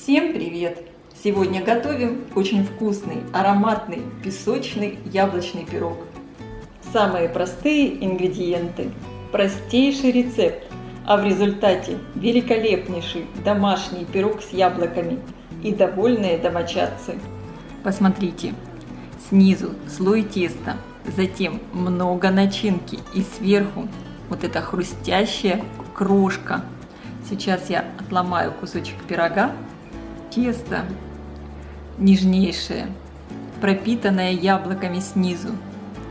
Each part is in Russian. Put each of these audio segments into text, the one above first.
Всем привет! Сегодня готовим очень вкусный, ароматный, песочный яблочный пирог. Самые простые ингредиенты, простейший рецепт, а в результате великолепнейший домашний пирог с яблоками и довольные домочадцы. Посмотрите, снизу слой теста, затем много начинки и сверху вот эта хрустящая крошка. Сейчас я отломаю кусочек пирога. Тесто нежнейшее, пропитанное яблоками снизу,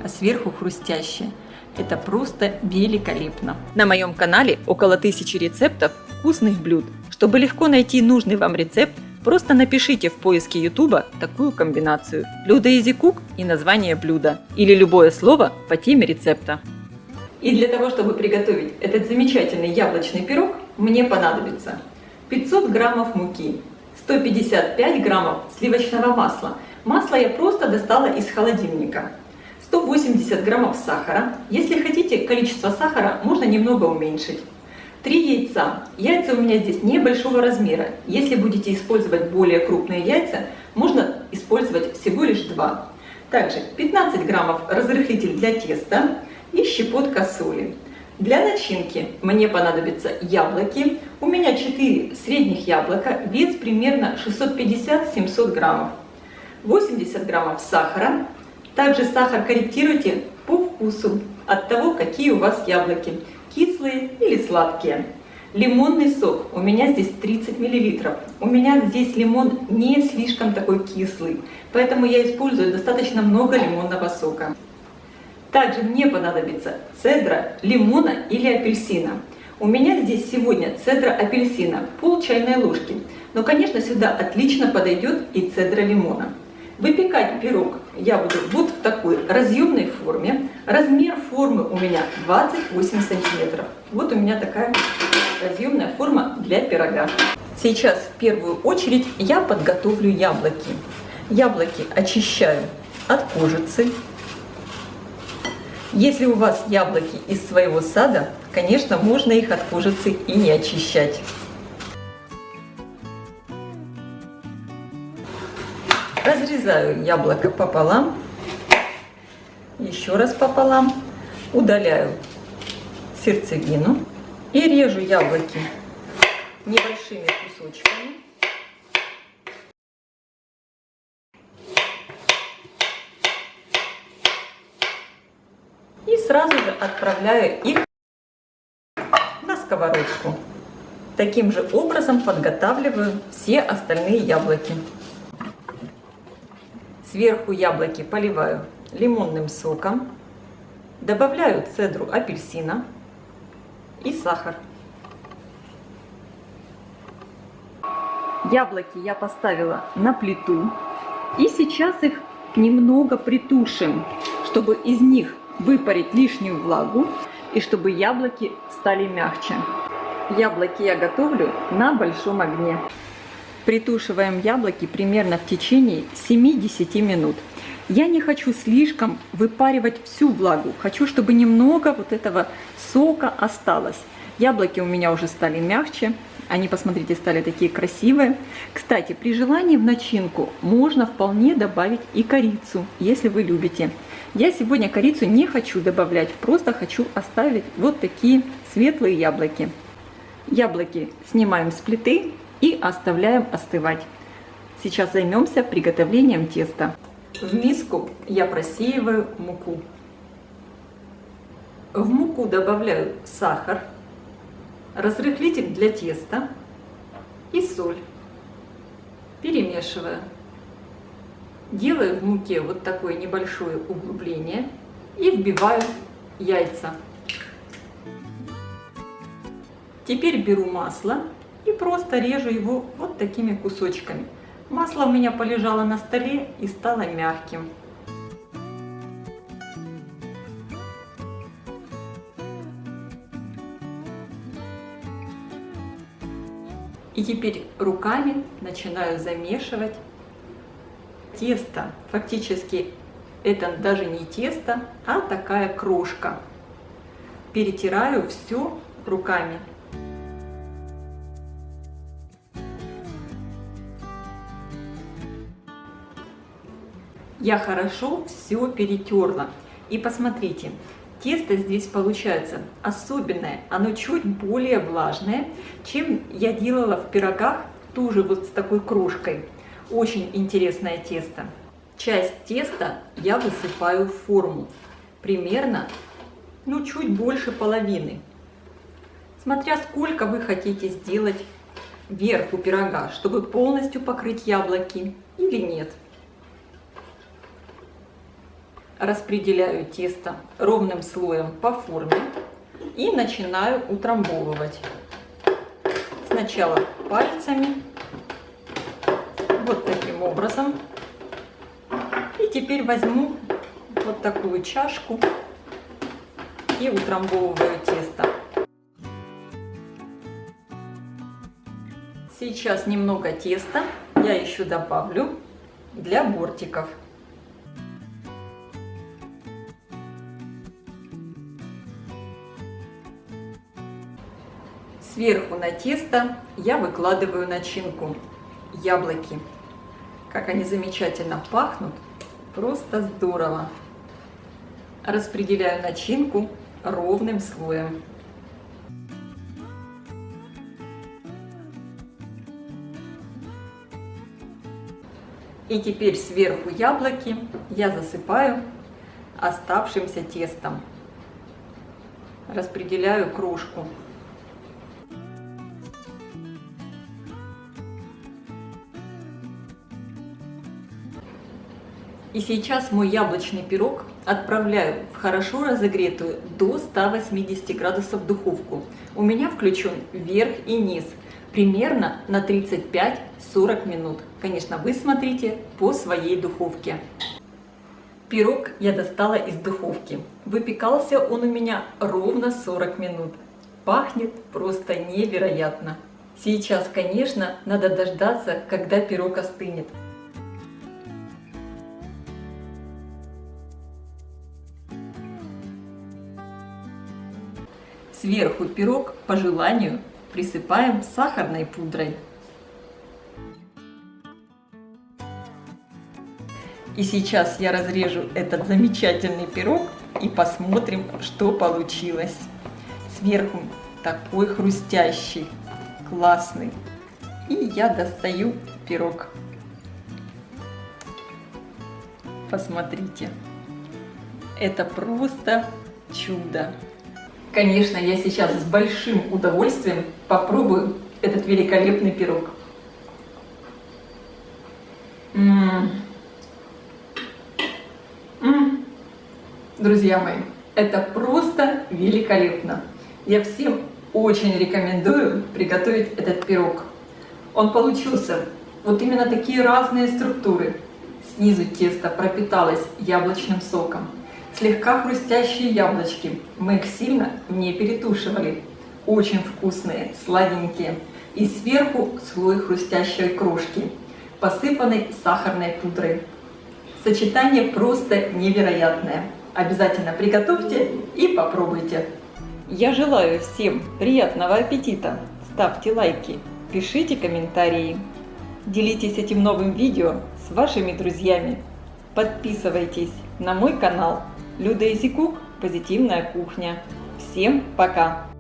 а сверху хрустящее. Это просто великолепно. На моем канале около 1000 рецептов вкусных блюд. Чтобы легко найти нужный вам рецепт, просто напишите в поиске YouTube такую комбинацию: блюдо Easy Cook и название блюда, или любое слово по теме рецепта. И для того, чтобы приготовить этот замечательный яблочный пирог, мне понадобится 500 граммов муки, 155 граммов сливочного масла. Масло я просто достала из холодильника. 180 граммов сахара. Если хотите, количество сахара можно немного уменьшить. 3 яйца. Яйца у меня здесь небольшого размера. Если будете использовать более крупные яйца, можно использовать всего лишь 2. Также 15 граммов разрыхлитель для теста и щепотка соли. Для начинки мне понадобятся яблоки. У меня 4 средних яблока, вес примерно 650-700 граммов. 80 граммов сахара. Также сахар корректируйте по вкусу, от того, какие у вас яблоки, кислые или сладкие. Лимонный сок, у меня здесь 30 мл. У меня здесь лимон не слишком такой кислый, поэтому я использую достаточно много лимонного сока. Также мне понадобится цедра лимона или апельсина. У меня здесь сегодня цедра апельсина, пол чайной ложки. Но, конечно, сюда отлично подойдет и цедра лимона. Выпекать пирог я буду вот в такой разъемной форме. Размер формы у меня 28 сантиметров. Вот у меня такая разъемная форма для пирога. Сейчас в первую очередь я подготовлю яблоки. Яблоки очищаю от кожицы. Если у вас яблоки из своего сада, конечно, можно их от кожицы и не очищать. Разрезаю яблоко пополам, еще раз пополам, удаляю сердцевину и режу яблоки небольшими кусочками. И сразу же отправляю их на сковородку. Таким же образом подготавливаю все остальные яблоки. Сверху яблоки поливаю лимонным соком, добавляю цедру апельсина и сахар. Яблоки я поставила на плиту и сейчас их немного притушим, чтобы из них выпарить лишнюю влагу и чтобы яблоки стали мягче. Яблоки я готовлю на большом огне. Притушиваем яблоки примерно в течение 7-10 минут. Я не хочу слишком выпаривать всю влагу. Хочу, чтобы немного вот этого сока осталось. Яблоки у меня уже стали мягче. Они, посмотрите, стали такие красивые. Кстати, при желании в начинку можно вполне добавить и корицу, если вы любите. Я сегодня корицу не хочу добавлять, просто хочу оставить вот такие светлые яблоки. Яблоки снимаем с плиты и оставляем остывать. Сейчас займемся приготовлением теста. В миску я просеиваю муку. В муку добавляю сахар, разрыхлитель для теста и соль. Перемешиваю. Делаю в муке вот такое небольшое углубление и вбиваю яйца. Теперь беру масло и просто режу его вот такими кусочками. Масло у меня полежало на столе и стало мягким. И теперь руками начинаю замешивать тесто. Фактически это даже не тесто, а такая крошка. Перетираю все руками. Я хорошо все перетерла. И посмотрите, тесто здесь получается особенное. Оно чуть более влажное, чем я делала в пирогах, тоже вот с такой крошкой. Очень интересное тесто. Часть теста я высыпаю в форму. Примерно, чуть больше половины. Смотря сколько вы хотите сделать верху пирога, чтобы полностью покрыть яблоки или нет. Распределяю тесто ровным слоем по форме и начинаю утрамбовывать. Сначала пальцами, вот таким образом. И теперь возьму вот такую чашку и утрамбовываю тесто. Сейчас немного теста я еще добавлю для бортиков. Сверху на тесто я выкладываю начинку. Яблоки. Как они замечательно пахнут. Просто здорово. Распределяю начинку ровным слоем. И теперь сверху яблоки я засыпаю оставшимся тестом. Распределяю крошку. И сейчас мой яблочный пирог отправляю в хорошо разогретую до 180 градусов духовку. У меня включен верх и низ, примерно на 35-40 минут. Конечно, вы смотрите по своей духовке. Пирог я достала из духовки. Выпекался он у меня ровно 40 минут. Пахнет просто невероятно. Сейчас, конечно, надо дождаться, когда пирог остынет. Сверху пирог по желанию присыпаем сахарной пудрой. И сейчас я разрежу этот замечательный пирог и посмотрим, что получилось. Сверху такой хрустящий, классный. И я достаю пирог. Посмотрите. Это просто чудо. Конечно, я сейчас с большим удовольствием попробую этот великолепный пирог. Друзья мои, это просто великолепно. Я всем очень рекомендую приготовить этот пирог. Он получился вот именно такие разные структуры. Снизу тесто пропиталось яблочным соком. Слегка хрустящие яблочки, мы их сильно не перетушивали. Очень вкусные, сладенькие. И сверху слой хрустящей крошки, посыпанной сахарной пудрой. Сочетание просто невероятное. Обязательно приготовьте и попробуйте. Я желаю всем приятного аппетита. Ставьте лайки, пишите комментарии. Делитесь этим новым видео с вашими друзьями. Подписывайтесь на мой канал Люда Изи Кук. Позитивная кухня. Всем пока!